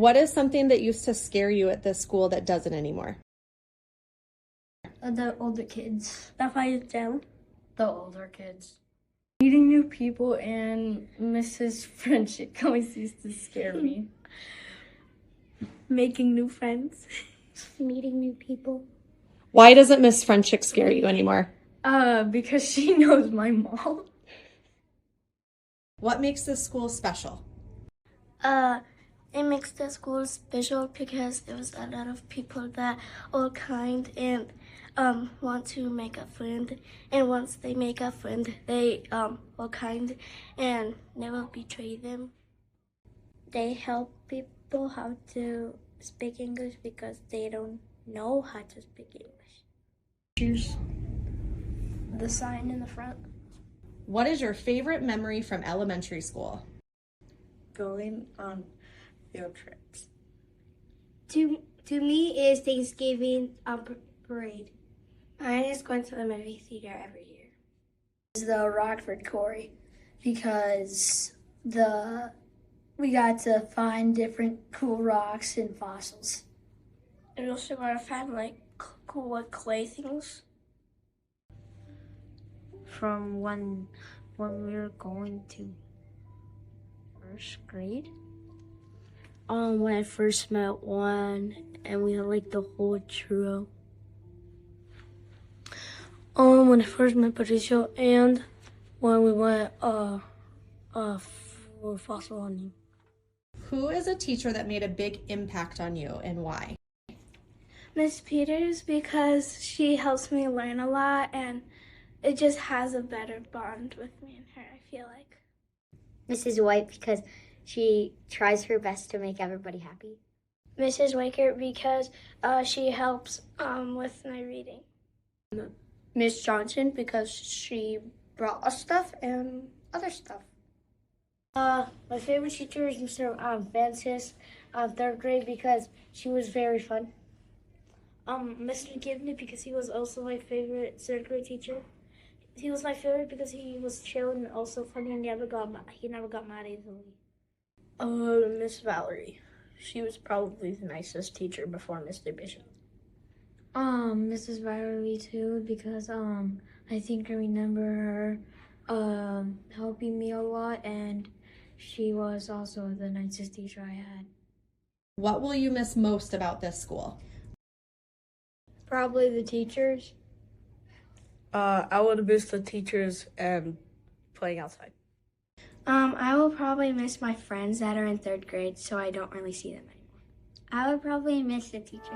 What is something that used to scare you at this school that doesn't anymore? The older kids. The fight down. The older kids. Meeting new people and Mrs. Friendship always used to scare me. Making new friends. Meeting new people. Why doesn't Miss Friendship scare you anymore? Because she knows my mom. What makes this school special? It makes the school special because it was a lot of people that are kind and want to make a friend. And once they make a friend, they are kind and never betray them. They help people how to speak English because they don't know how to speak English. Choose the sign in the front. What is your favorite memory from elementary school? Going on field trips. To me is Thanksgiving parade. Mine is going to the movie theater every year. It's the Rockford Quarry because we got to find different cool rocks and fossils. And also got to find like cool clay things. From when we were going to first grade. When I first met one and we had like the whole trio. When I first met Patricio and when we went for fossil hunting. Who is a teacher that made a big impact on you and why? Miss Peters, because she helps me learn a lot and it just has a better bond with me and her, I feel like. Mrs. White, because she tries her best to make everybody happy. Mrs. Waker, because she helps with my reading. Miss Johnson because she brought us stuff and other stuff. My favorite teacher is Mr. Francis, third grade, because she was very fun. Mr. McGivney, because he was also my favorite third grade teacher. He was my favorite because he was chill and also funny and he never got mad easily. Miss Valerie. She was probably the nicest teacher before Mr. Bishop. Mrs. Valerie too, because I think I remember her helping me a lot, and she was also the nicest teacher I had. What will you miss most about this school? Probably the teachers. I would miss the teachers and playing outside. I will probably miss my friends that are in third grade, so I don't really see them anymore. I would probably miss the teachers.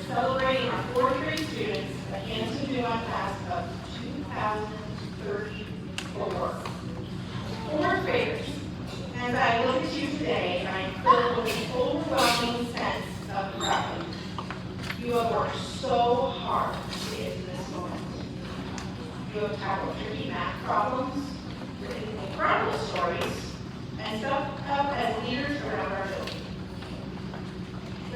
Celebrating our fourth grade students, a Hampton-Dumont class of 2034. Fourth graders, as I look at you today, I am filled with an overwhelming sense of gratitude. You have worked so hard to get to this moment. You have tackled tricky math problems, written incredible stories, and stepped up as leaders around our building.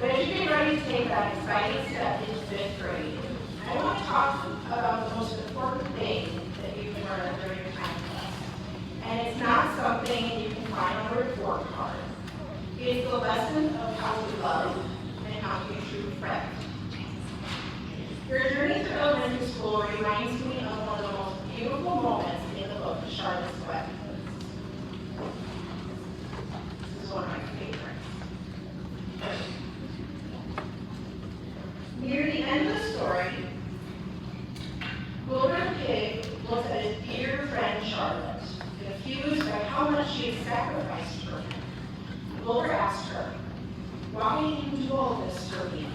But as you get ready to take that exciting step into fifth grade, I want to talk about the most important thing that you can learn during your time with us. And it's not something you can find on a report card. It is the lesson of how to love and how to be a true friend. Your journey through elementary school reminds me of one of the most beautiful moments in the book, Charlotte's Web. This is one of my favorites. Near the end of the story, Wilbur Pig looks at his dear friend Charlotte, confused by how much she had sacrificed for him. Wilbur asked her, "Why do you do all this for me?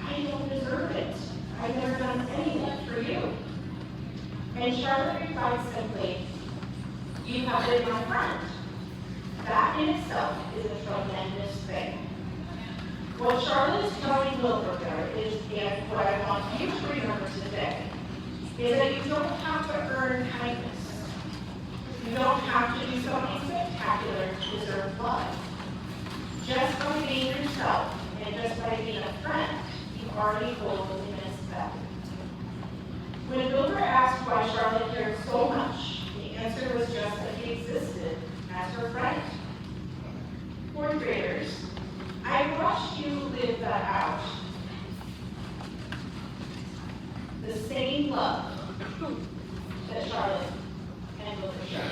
I don't deserve it. I've never done anything for you." And Charlotte replied simply, "You have been my friend. That in itself is a tremendous thing. What Charlotte is telling Wilbur there is, and what I want you to remember today, is that you don't have to earn kindness. You don't have to do something spectacular to deserve love. Just by being yourself and just by being a friend, you already hold immense value. When Wilbur asked why Charlotte cared so much, the answer was just that he existed as her friend. Fourth graders, I watched you live that out. The same love that Charlotte and Wilbur shared.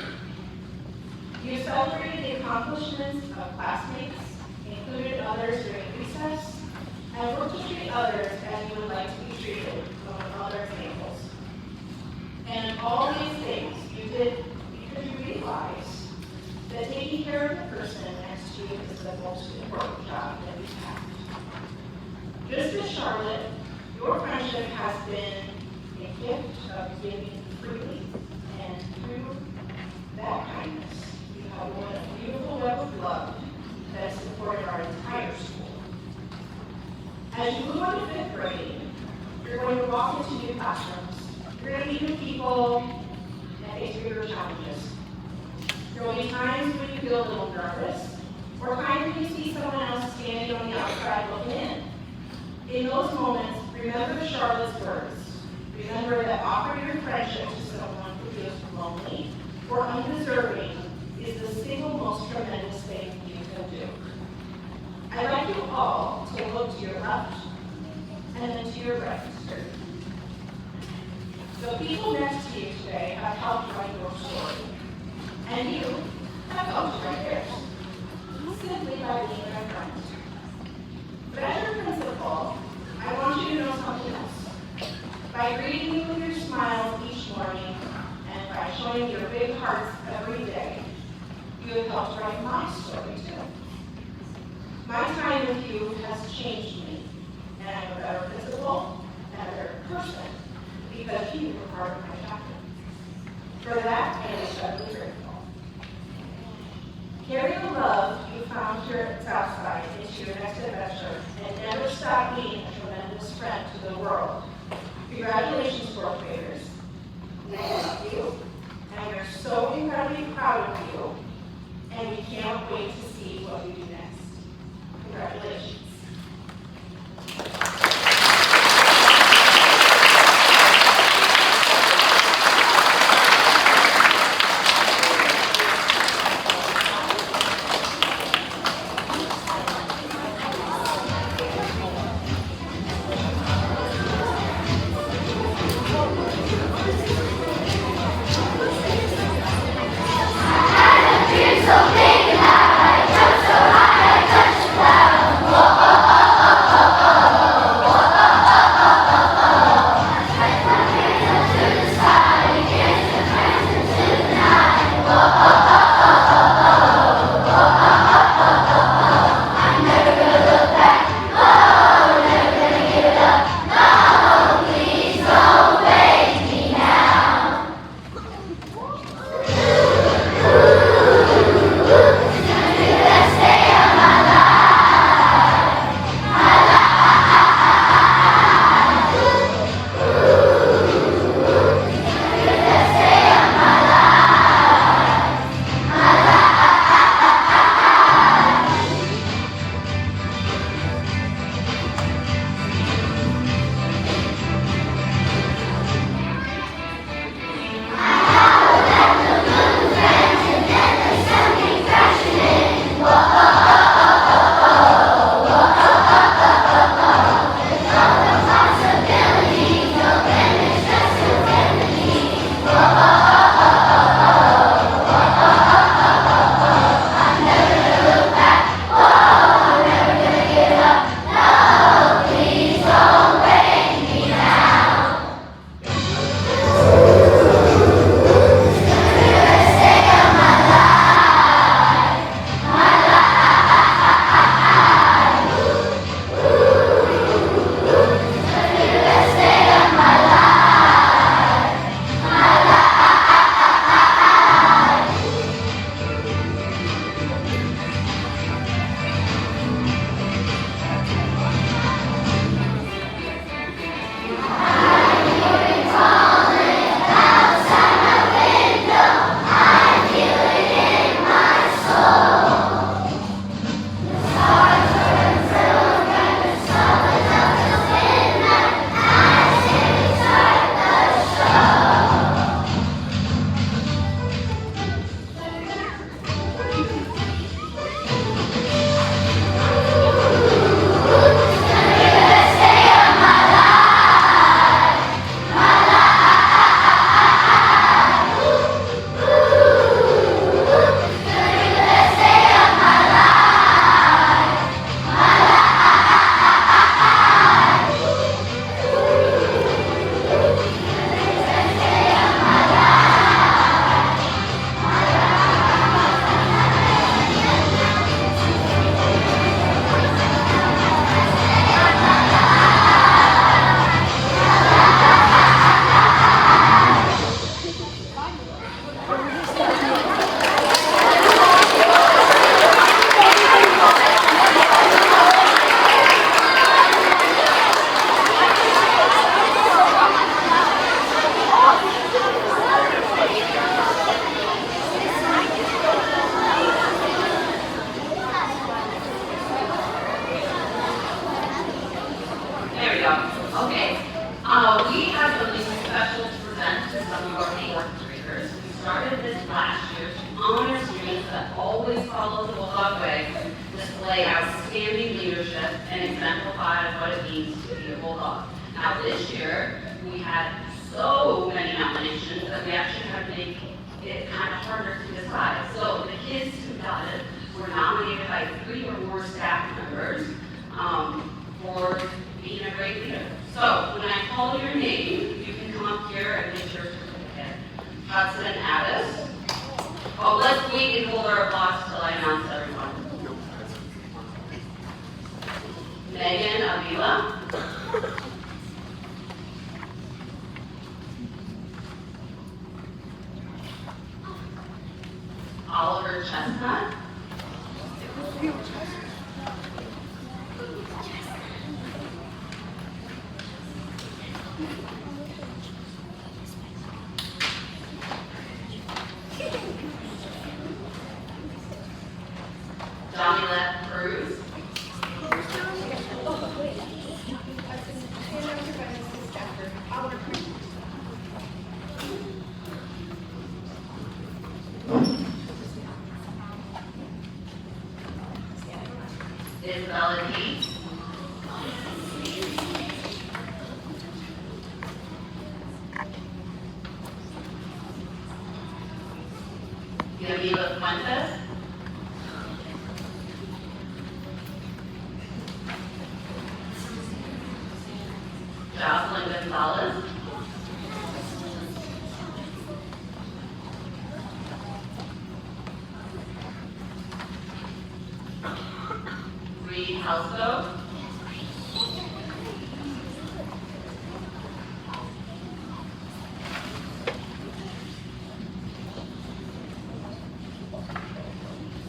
You celebrated the accomplishments of classmates, included others during recess, and worked to treat others as you would like to be treated, among other examples. And all these things you did because you realized that taking care of the person next to you is the most important job that we have. Just as Charlotte, your friendship has been a gift of giving freely, and through that kindness, you have won a beautiful web of love that has supported our entire school. As you move on to fifth grade, you're going to walk into new classrooms. You're going to meet new people and face bigger challenges. There will be times when you feel a little nervous, or times when you see someone else standing on the outside looking in. In those moments, remember Charlotte's words. Remember that offering your friendship to someone who feels lonely or undeserving is the single most tremendous thing you can do. I'd like you all to look to your left and then to your right. The people next to you today have helped write your story. And you have helped write theirs, simply by being their friend. But as your principal, I want you to know something else. By greeting you with your smiles each morning, and by showing your big hearts every day, you have helped write my story too. My time with you has changed me, and I'm a better principal and a better person because you were part of my chapter. For that, I am especially grateful. Carry the love you found here at Southside into your next adventure and never stop being a tremendous friend to the world. Congratulations, fourth graders. We love you, and we're so incredibly proud of you, and we can't wait to see what you do next. Congratulations. So big and high. Okay, we have something special to present to some of our fourth graders. We started this last year to honor students that always follow the Bulldog way, display outstanding leadership, and exemplify what it means to be a Bulldog. Now this year, we had so many nominations that we actually had to make it kind of harder to decide. So the kids who got it were nominated by 3 or more staff members for being a great leader. So when I call your name, you can come up here and get your certificate. Hudson Addis. Oh, let's wait and hold our applause till I announce everyone. Megan Avila. Oliver Chestnut. Jamila Cruz. Isabella Keats. Yamila Fuentes. Jocelyn Gonzalez. Reed Helso.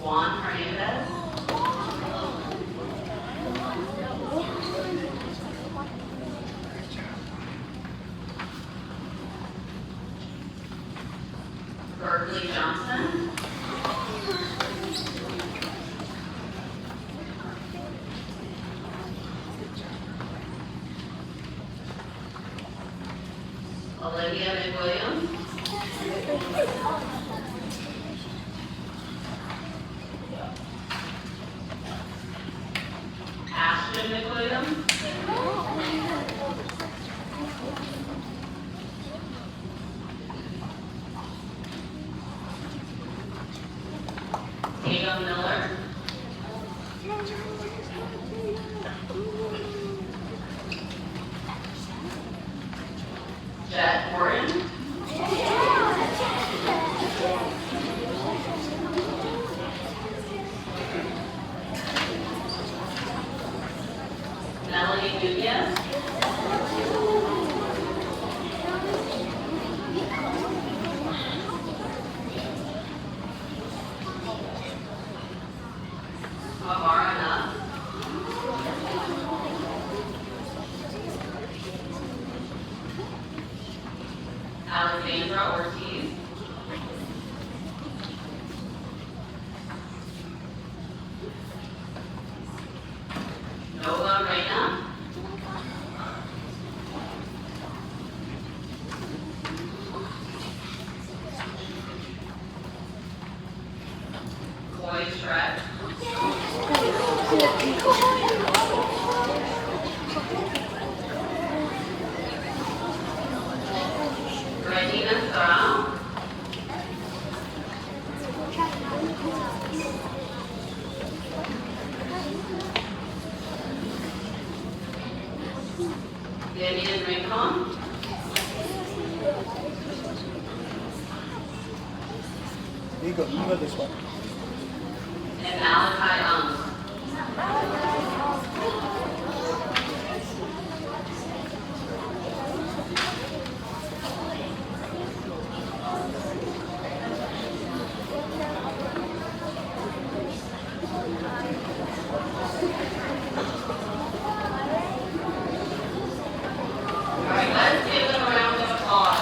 Juan Hernandez. Berkeley Johnson. Olivia McWilliams. Ashton McWilliams. Tatum Miller. Jet Horton. Melanie Nunez. Amara Nutt. Alexandra Ortiz. Nova Reyna. Coy Shrek. Regina Sarah. Vivian Rincon. You go this way. And Malachi Ung. All right, let's give them a round of applause.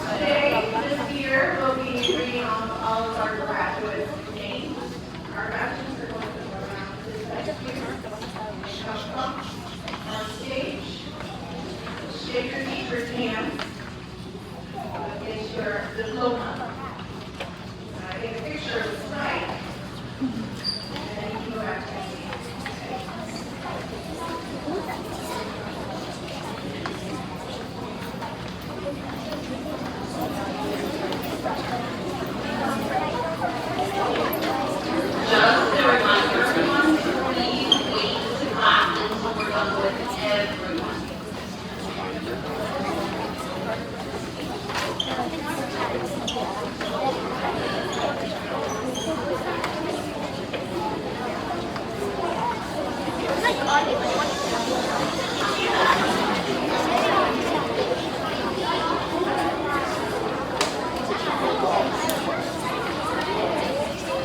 Today, this year, we'll be reading off all of our graduates' names. Our graduates are going to go around to the side here. Come up on stage. Shake your teacher's hand. Get your diploma. Get a picture of the slide. And then you can go back to the seat. Just a reminder, everyone, please wait to class until we're done with everyone.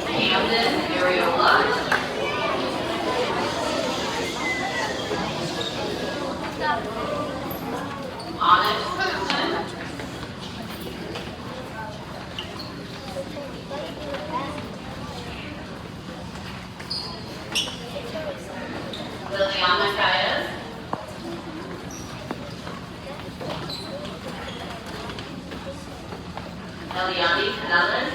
Camden, Areola. Onyx Simpson. Liliana Calles. Eliani Canales.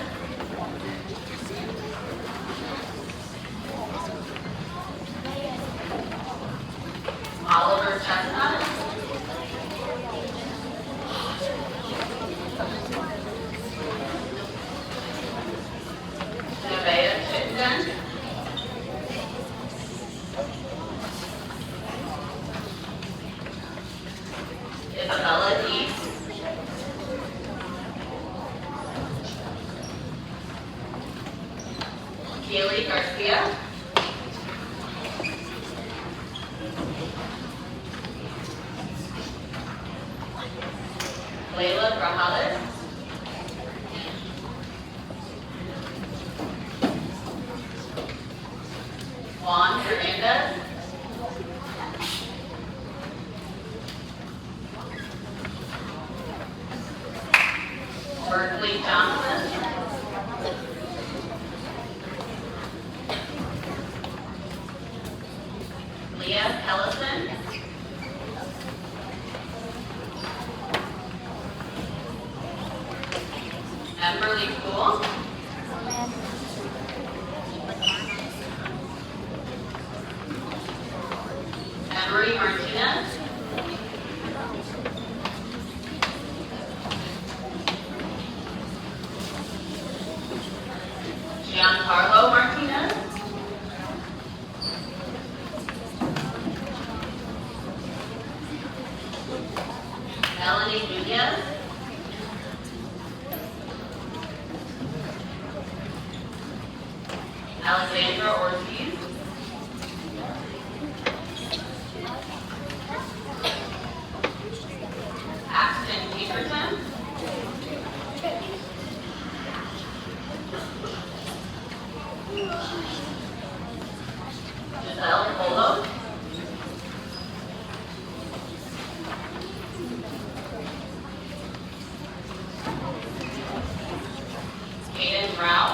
Oliver Chestnut. Nevaeh Chittenden. Isabella Dees. Kaylee Garcia. Layla Grajales. Juan Hernandez. Berkeley Johnson. Leah Ellison. Emberly Poole. Emery Martinez. Giancarlo Martinez. Pinkerton. Giselle Polo. Aiden Rao.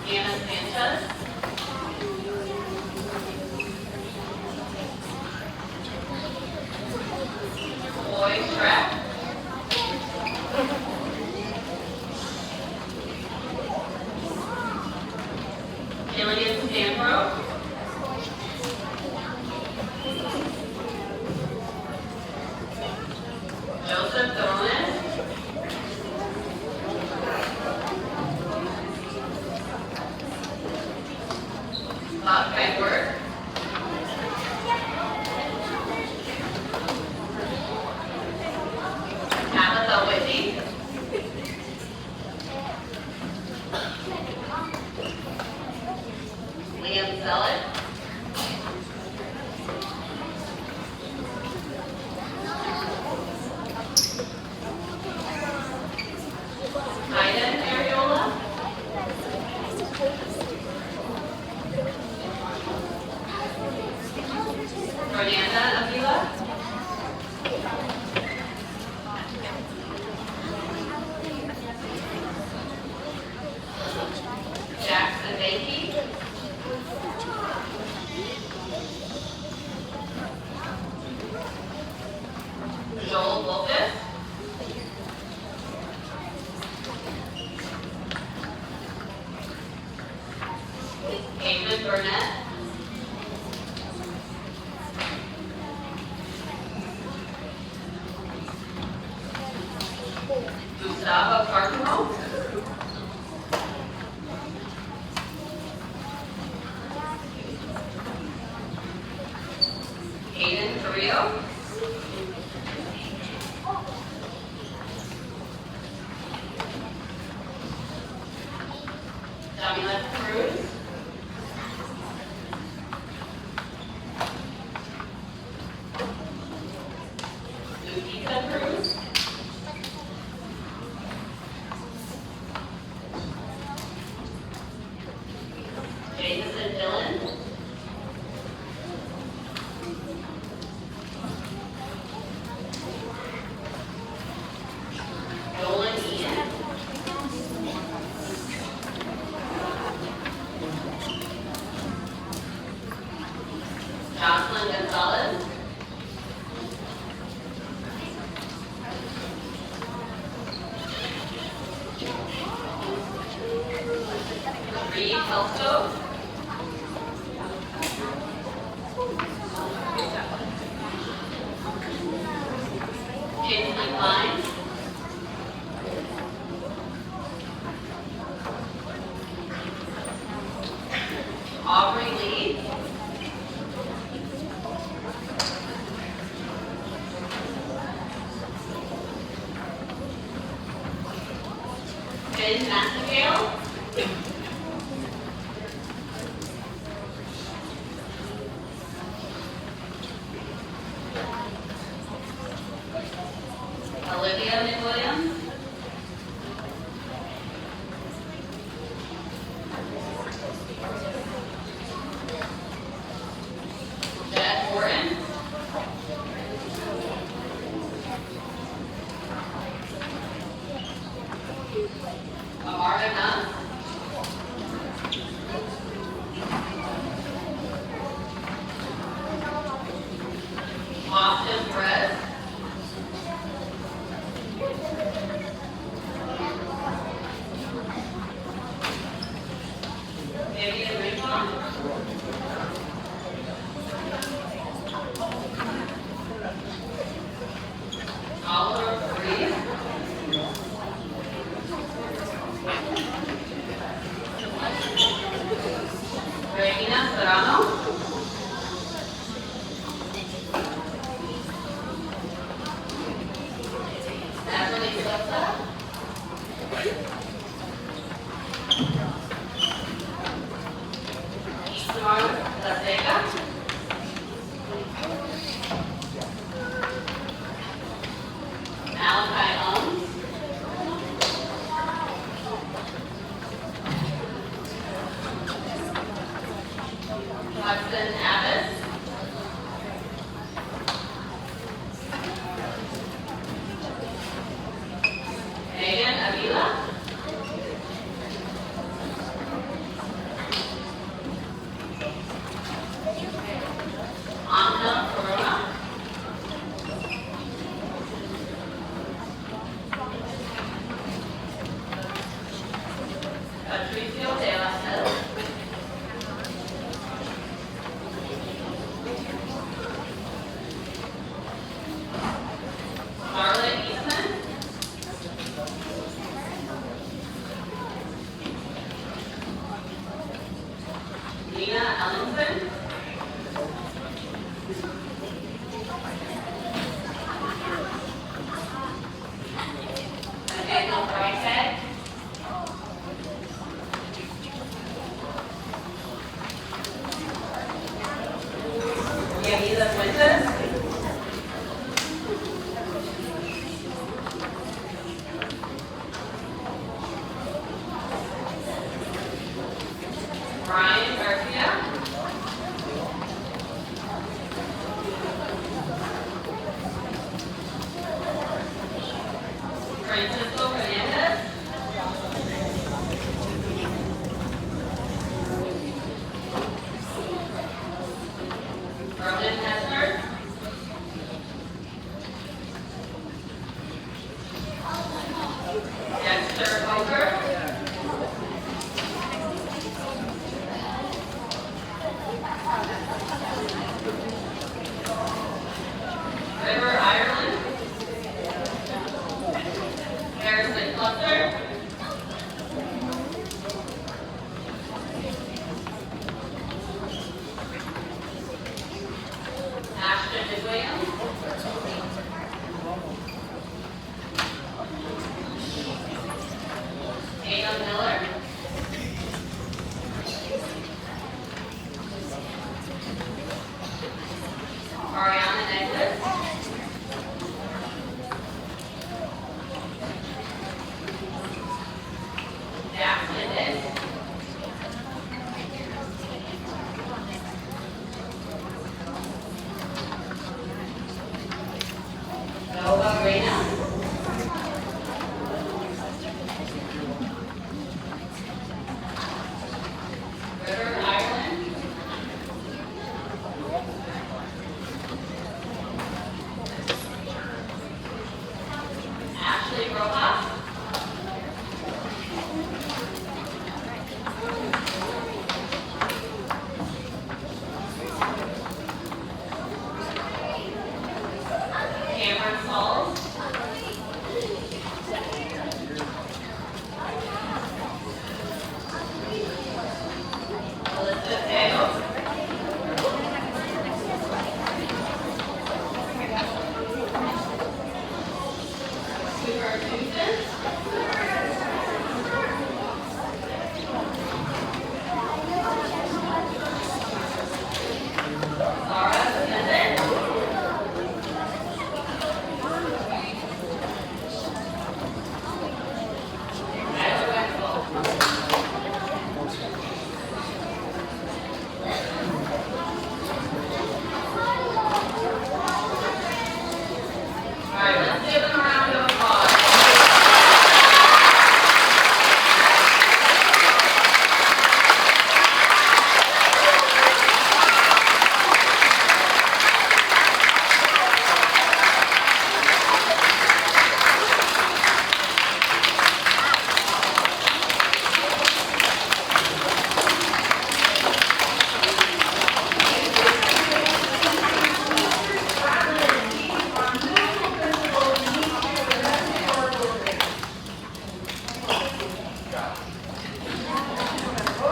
Anna Sanchez. Boy Shrek. Killian Stanbro. Joseph Dolan. Bob Edward. Tabitha Whitney. Liam Selleck. Hayden Ariola. Fernanda Avila. Jackson Bakey. Joel Wolfus. Caitlin Burnett. Gustavo Cardinal. Aiden Carrillo. Jamila Cruz. Lupita Cruz. Jason Dillon. Nolan Ian. Jocelyn Gonzalez. Reed Helsto. Kinsley Klein. Aubrey Lee. Ben Massengale. Olivia McWilliams. Jed Horton. Amarda Nuss. Austin Perez. Vivian Rincon. Oliver Fareed. Regina Serrano. Natalie Sosa. Ismar Stand on the right head. Bienvenida Fuentes. Brian Garcia. Francisco Fernandez. Ronan Hester. Dexter Hoker. River Ireland. Harrison Cluster. Ashton McWilliams. Adam Miller. Ariana Necklace. Dax Mendez. Nova Reyna. River Ireland. Ashley Rojas. Cameron Sauls. Elizabeth Hale. Cooper Houston. Zara Smith. All right, let's give them a round of applause.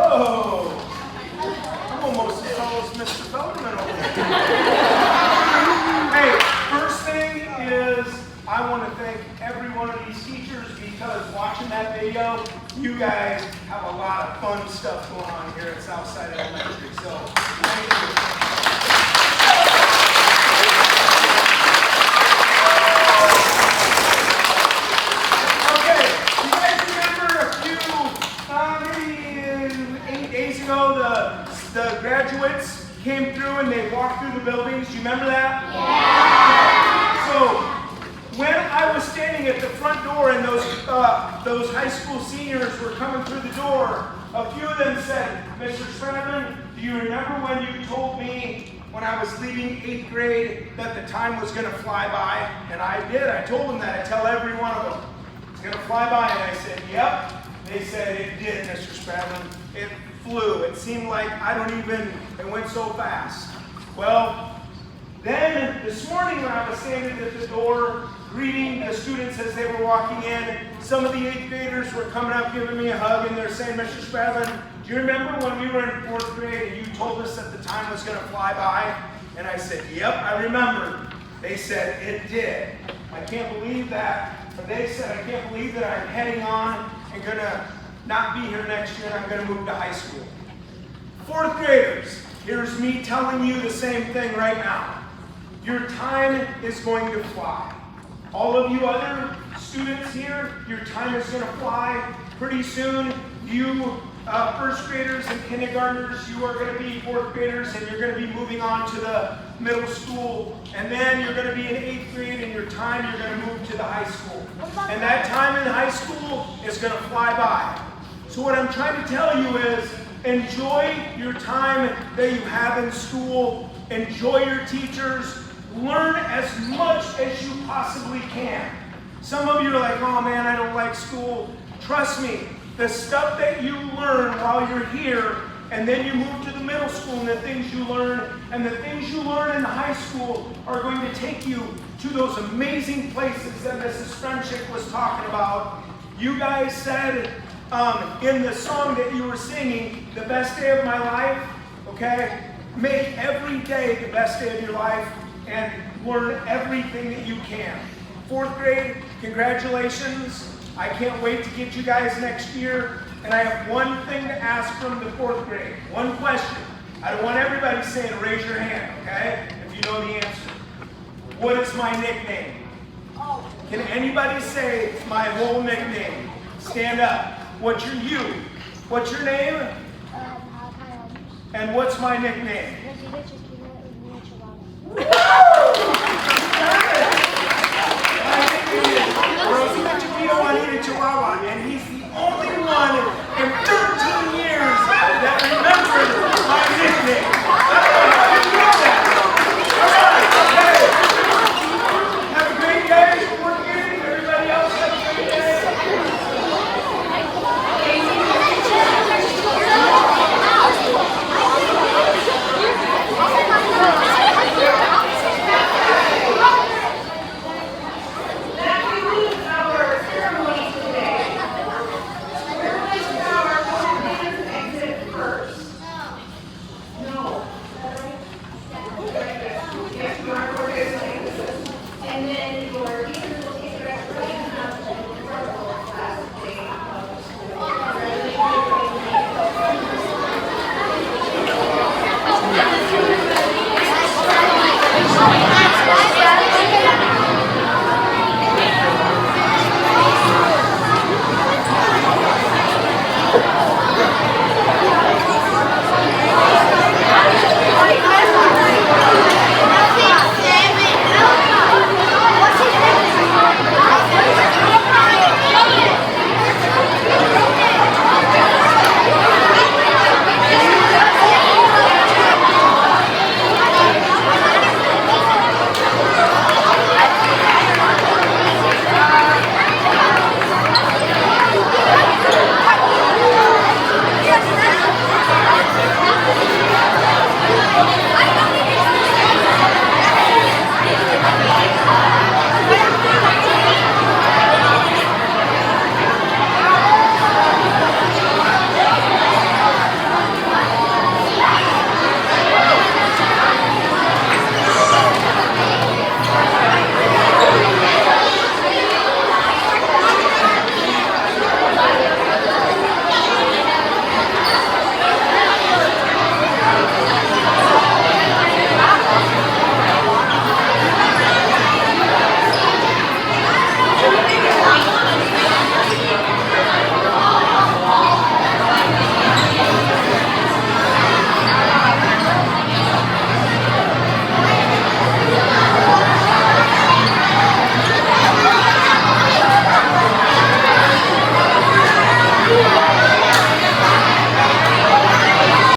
Oh, I'm almost as tall as Mr. Feldman over there. Hey, first thing is I want to thank every one of these teachers because watching that video, you guys have a lot of fun stuff going on here at Southside Elementary. So, thank you. Okay, you guys remember a few, maybe 8 days ago, the graduates came through and they walked through the buildings. Do you remember that? Yeah. So, when I was standing at the front door and those high school seniors were coming through the door, a few of them said, Mr. Stradlin, do you remember when you told me when I was leaving 8th grade that the time was going to fly by? And I did. I told them that. I tell every one of them. It's going to fly by. And I said, yep. They said, it did, Mr. Stradlin. It flew. It seemed like it went so fast. Well, then this morning when I was standing at the door greeting the students as they were walking in, some of the 8th graders were coming up giving me a hug and they're saying, Mr. Stradlin, do you remember when we were in 4th grade and you told us that the time was going to fly by? And I said, yep, I remember. They said, it did. I can't believe that they said, I can't believe that I'm heading on and gonna not be here next year and I'm gonna move to high school. Fourth graders, here's me telling you the same thing right now. Your time is going to fly. All of you other students here, your time is gonna fly pretty soon. You first graders and kindergartners, you are going to be fourth graders and you're going to be moving on to the middle school. And then you're going to be in 8th grade and your time you're going to move to the high school. And that time in high school is going to fly by. So what I'm trying to tell you is enjoy your time that you have in school. Enjoy your teachers. Learn as much as you possibly can. Some of you are like, oh man, I don't like school. Trust me. The stuff that you learn while you're here, and then you move to the middle school, and the things you learn, and the things you learn in the high school are going to take you to those amazing places that Mrs. Frenchick was talking about. You guys said in the song that you were singing, the best day of my life, okay? Make every day the best day of your life and learn everything that you can. Fourth grade, congratulations. I can't wait to get you guys next year. And I have one thing to ask from the fourth grade. One question. I don't want everybody saying raise your hand, okay? If you know the answer. What is my nickname? Can anybody say my whole nickname? Stand up. What's your you? What's your name? And what's my nickname?